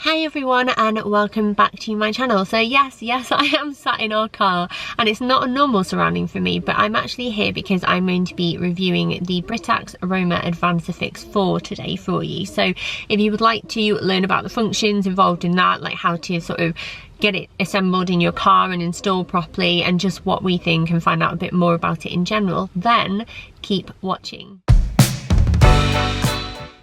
Hi everyone and welcome back to my channel. So yes, I am sat in our car and it's not a normal surrounding for me, but I'm actually here because I'm going to be reviewing the Britax Römer Advansafix 4 today for you. So if you would like to learn about the functions involved in that, like how to sort of get it assembled in your car and installed properly and just what we think and find out a bit more about it in general, then keep watching.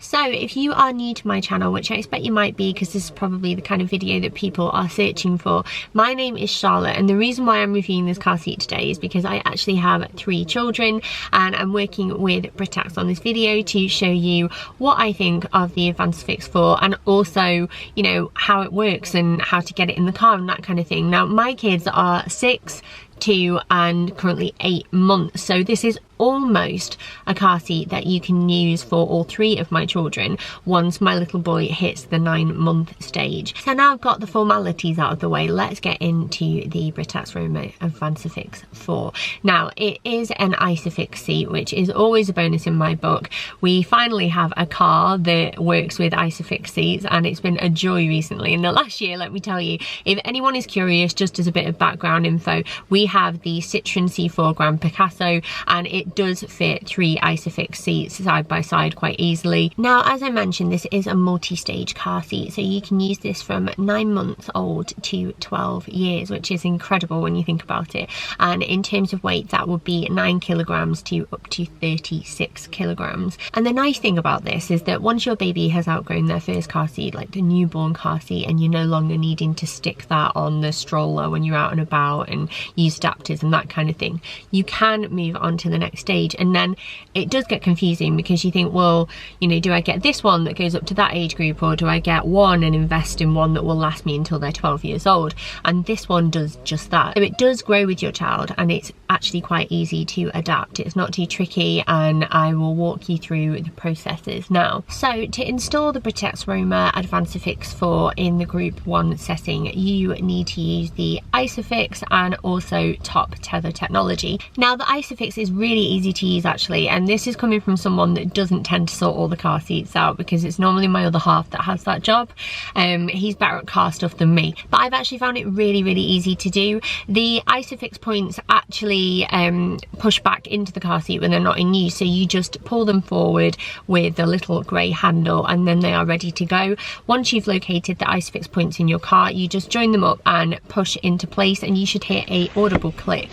So if you are new to my channel, which I expect you might be because this is probably the kind of video that people are searching for, my name is Charlotte, and the reason why I'm reviewing this car seat today is because I actually have 3 children and I'm working with Britax on this video to show you what I think of the Advansafix 4 and also, you know, how it works and how to get it in the car and that kind of thing. Now my kids are 6, 2 and currently 8 months, so this is almost a car seat that you can use for all 3 of my children once my little boy hits the 9-month stage. So now I've got the formalities out of the way, let's get into the Britax Römer Advansafix 4. Now it is an Isofix seat, which is always a bonus in my book. We finally have a car that works with Isofix seats and it's been a joy recently. In the last year, let me tell you, if anyone is curious, just as a bit of background info, we have the Citroen C4 Grand Picasso and it does fit 3 Isofix seats side by side quite easily. Now, as I mentioned, this is a multi-stage car seat, so you can use this from 9 months old to 12 years, which is incredible when you think about it. And in terms of weight, that would be 9 kilograms to up to 36 kilograms. And the nice thing about this is that once your baby has outgrown their first car seat, like the newborn car seat, and you're no longer needing to stick that on the stroller when you're out and about and use adapters and that kind of thing, you can move on to the next stage. And then it does get confusing because you think, well, you know, do I get this one that goes up to that age group, or do I get one and invest in one that will last me until they're 12 years old? And this one does just that. So it does grow with your child and it's actually quite easy to adapt. It's not too tricky and I will walk you through the processes now. So to install the Britax Römer Advansafix 4 in the group 1 setting, you need to use the Isofix and also top tether technology. Now the Isofix is really easy to use actually, and this is coming from someone that doesn't tend to sort all the car seats out because it's normally my other half that has that job. He's better at car stuff than me, but I've actually found it really easy to do. The Isofix points actually push back into the car seat when they're not in use, so you just pull them forward with the little grey handle and then they are ready to go. Once you've located the Isofix points in your car, you just join them up and push into place and you should hear a audible click,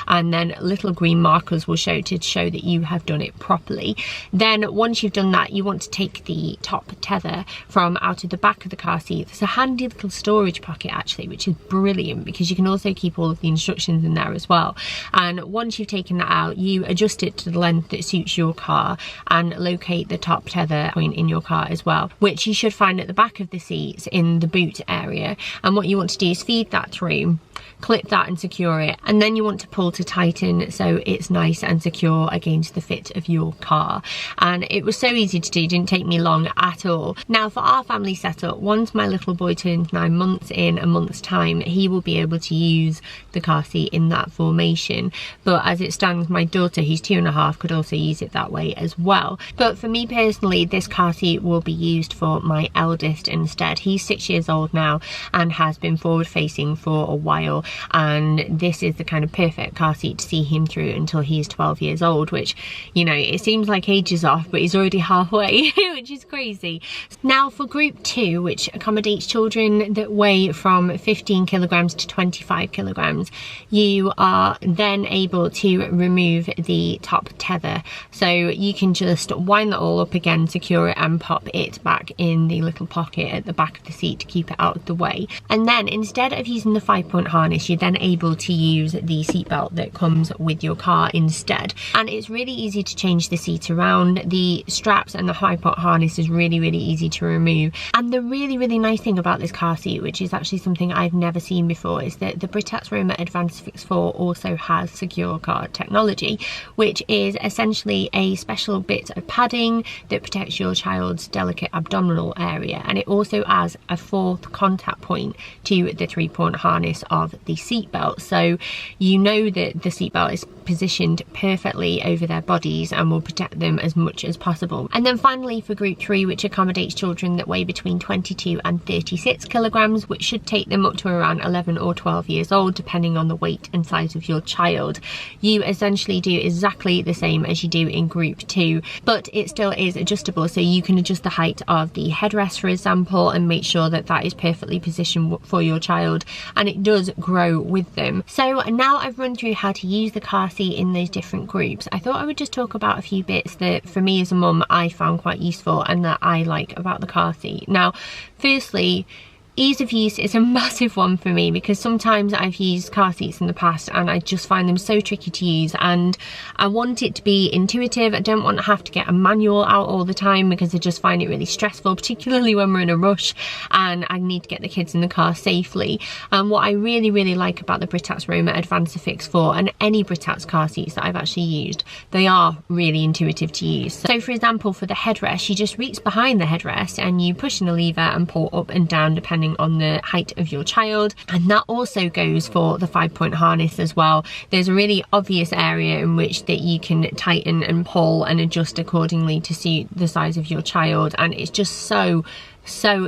and then little green markers will show to show that you have done it properly. Then once you've done that, you want to take the top tether from out of the back of the car seat. There's a handy little storage pocket actually, which is brilliant because you can also keep all of the instructions in there as well. And once you've taken that out, you adjust it to the length that suits your car and locate the top tether point in your car as well, which you should find at the back of the seats in the boot area. And what you want to do is feed that through, clip that and secure it, and then you want to pull to tighten so it's nice and secure against the fit of your car. And it was so easy to do, didn't take me long at all. Now for our family setup, once my little boy turns 9 months, in a month's time he will be able to use the car seat in that formation, but as it stands, my daughter, who's 2.5, could also use it that way as well. But for me personally, this car seat will be used for my eldest instead. He's 6 years old now and has been forward facing for a while, and this is the kind of perfect car seat to see him through until he's 12 years old, which, you know, it seems like ages off, but he's already halfway, which is crazy. Now for group 2, which accommodates children that weigh from 15 kilograms to 25 kilograms, you are then able to remove the top tether. So you can just wind that all up again, secure it and pop it back in the little pocket at the back of the seat to keep it out of the way. And then instead of using the 5-point harness, you're then able to use the seatbelt that comes with your car instead. And it's really easy to change the seat around. The straps and the 5-point harness is really easy to remove. And the really nice thing about this car seat, which is actually something I've never seen before, is that the Britax Römer Advansafix 4 also has secure card technology, which is essentially a special bit of padding that protects your child's delicate abdominal area, and it also adds a 4th contact point to the 3-point harness of the seatbelt. So you know that that the seatbelt is positioned perfectly over their bodies and will protect them as much as possible. And then finally for group 3, which accommodates children that weigh between 22 and 36 kilograms, which should take them up to around 11 or 12 years old, depending on the weight and size of your child. You essentially do exactly the same as you do in group 2, but it still is adjustable, so you can adjust the height of the headrest, for example, and make sure that that is perfectly positioned for your child, and it does grow with them. So now I've run through how to use the car seat in those different groups, I thought I would just talk about a few bits that for me as a mum I found quite useful and that I like about the car seat. Now, firstly, ease of use is a massive one for me, because sometimes I've used car seats in the past and I just find them so tricky to use, and I want it to be intuitive. I don't want to have to get a manual out all the time, because I just find it really stressful, particularly when we're in a rush and I need to get the kids in the car safely. And what I really like about the Britax Römer Advansafix 4 and any Britax car seats that I've actually used, they are really intuitive to use. So for example, for the headrest, you just reach behind the headrest and you push in a lever and pull up and down depending on the height of your child, and that also goes for the 5-point harness as well. There's a really obvious area in which that you can tighten and pull and adjust accordingly to suit the size of your child, and it's just so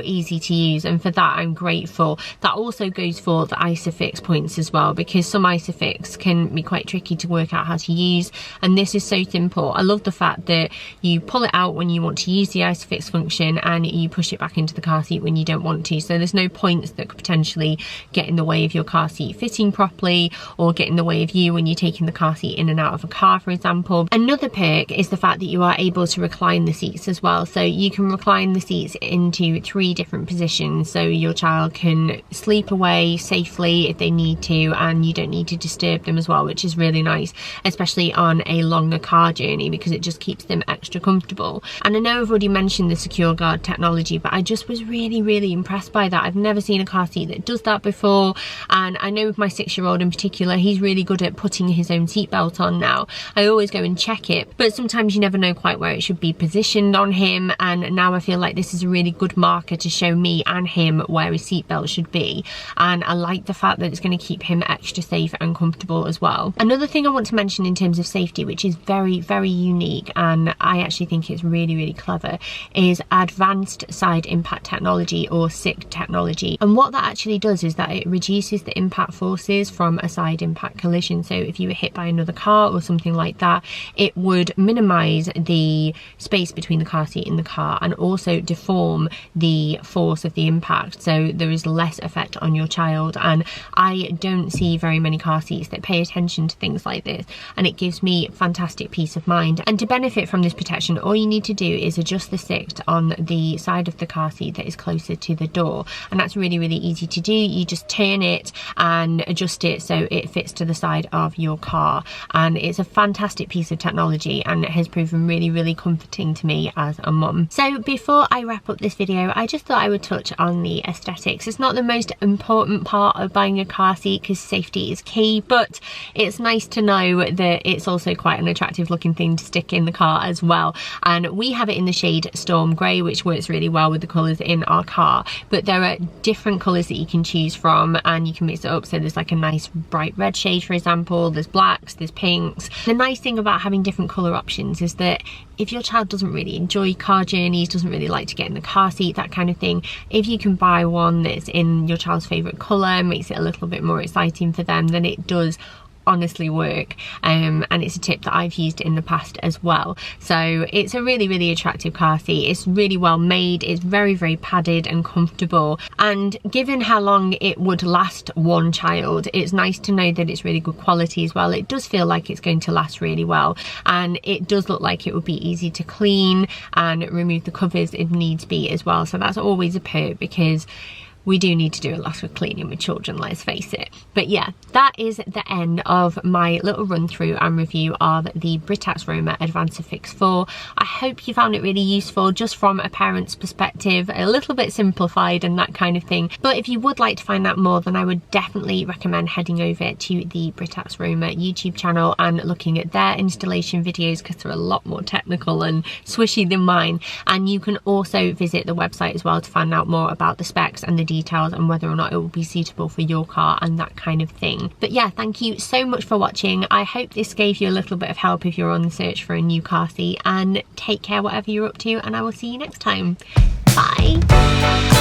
easy to use, and for that I'm grateful. That also goes for the isofix points as well, because some isofix can be quite tricky to work out how to use, and this is so simple. I love the fact that you pull it out when you want to use the isofix function and you push it back into the car seat when you don't want to, so there's no points that could potentially get in the way of your car seat fitting properly or get in the way of you when you're taking the car seat in and out of a car, for example. Another perk is the fact that you are able to recline the seats as well, so you can recline the seats into 3 different positions, so your child can sleep away safely if they need to, and you don't need to disturb them as well, which is really nice, especially on a longer car journey, because it just keeps them extra comfortable. And I know I've already mentioned the secure guard technology, but I just was really impressed by that. I've never seen a car seat that does that before, and I know with my 6-year-old in particular, he's really good at putting his own seatbelt on now. I always go and check it, but sometimes you never know quite where it should be positioned on him, and now I feel like this is a really good marker to show me and him where his seatbelt should be, and I like the fact that it's going to keep him extra safe and comfortable as well. Another thing I want to mention in terms of safety, which is very unique, and I actually think it's really clever, is advanced side impact technology, or SICK technology. And what that actually does is that it reduces the impact forces from a side impact collision. So if you were hit by another car or something like that, it would minimize the space between the car seat and the car, and also deform the force of the impact, so there is less effect on your child. And I don't see very many car seats that pay attention to things like this, and it gives me fantastic peace of mind. And to benefit from this protection, all you need to do is adjust the SICK on the side of the car seat that is closer to the door, and that's really easy to do. You just turn it and adjust it so it fits to the side of your car, and it's a fantastic piece of technology, and it has proven really comforting to me as a mum. So before I wrap up this video, I just thought I would touch on the aesthetics. It's not the most important part of buying a car seat, because safety is key, but it's nice to know that it's also quite an attractive looking thing to stick in the car as well. And we have it in the shade Storm Grey, which works really well with the colours in our car, but there are different colours that you can choose from, and you can mix it up. So there's like a nice bright red shade, for example, there's blacks, there's pinks. The nice thing about having different colour options is that if your child doesn't really enjoy car journeys, doesn't really like to get in the car seat, that kind of thing, if you can buy one that's in your child's favourite colour, makes it a little bit more exciting for them, then it does honestly work. And it's a tip that I've used in the past as well. So it's a really attractive car seat. It's really well made, it's very padded and comfortable, and given how long it would last one child, it's nice to know that it's really good quality as well. It does feel like it's going to last really well, and it does look like it would be easy to clean and remove the covers if needs be as well. So that's always a perk, because we do need to do a lot of cleaning with children, let's face it. But yeah, that is the end of my little run through and review of the Britax Römer Advansafix 4. I hope you found it really useful, just from a parent's perspective, a little bit simplified and that kind of thing. But if you would like to find out more, then I would definitely recommend heading over to the Britax Römer YouTube channel and looking at their installation videos, because they're a lot more technical and swishy than mine. And you can also visit the website as well to find out more about the specs and the details and whether or not it will be suitable for your car and that kind of thing. But yeah, thank you so much for watching. I hope this gave you a little bit of help if you're on the search for a new car seat, and take care whatever you're up to, and I will see you next time. Bye.